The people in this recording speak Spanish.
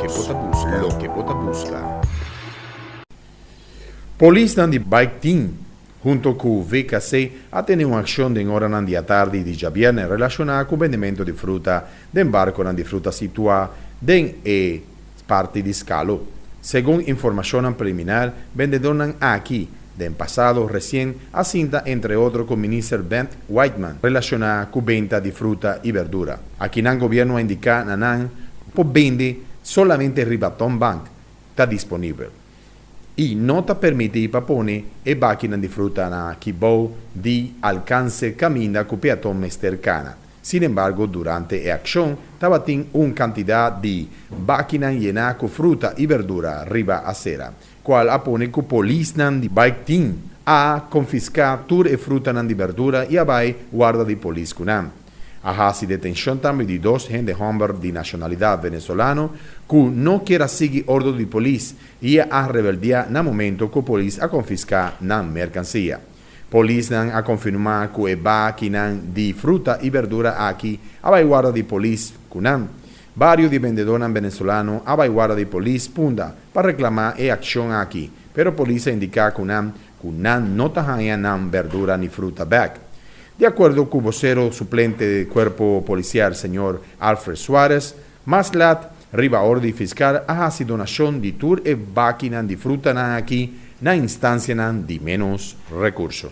Lo que Bota busca. Polícia di Bike Team, junto con VKC, ha tenuto un'azione in ora di tardi di viernes relazionata con il vendimento di frutta d'imbarco di frutta situata in parte di scalo. Secondo informazioni preliminari, vendedores aquí del pasado recién asinta entre otros con ministro Ben Whiteman relacionada con venta de fruta y verdura. Aquí el gobierno ha indicado que Nan può vendere solamente il Ribaton Bank está disponible y no está permitido poner e máquina de fruta na Kibou di alcance camina con peatón mestercana. Sin embargo, durante la acción, estaba una cantidad de máquina llena con fruta y verdura arriba acera, cual apone con policía di Bike Team a confiscar tur e fruta di verdura y abai guarda di polis cunam. Ahasi detención también de dos gente hombre de nacionalidad venezolano que no quiera seguir orden de polis y a rebeldía na momento que polis a confiscar na mercancía. Polis a confirmar que máquina de fruta y verdura aquí abai guarda de polis cunam. Varios de vendedores venezolanos abai guarda de polis punda para reclamar acción aquí, pero polis indica que no tajaña nan verdura ni fruta back. De acuerdo con vocero suplente del cuerpo policial, señor Alfred Suárez, Maslat, riba orden fiscal, ha sido donación de tur e máquina de fruta aquí, na instancia de menos recursos.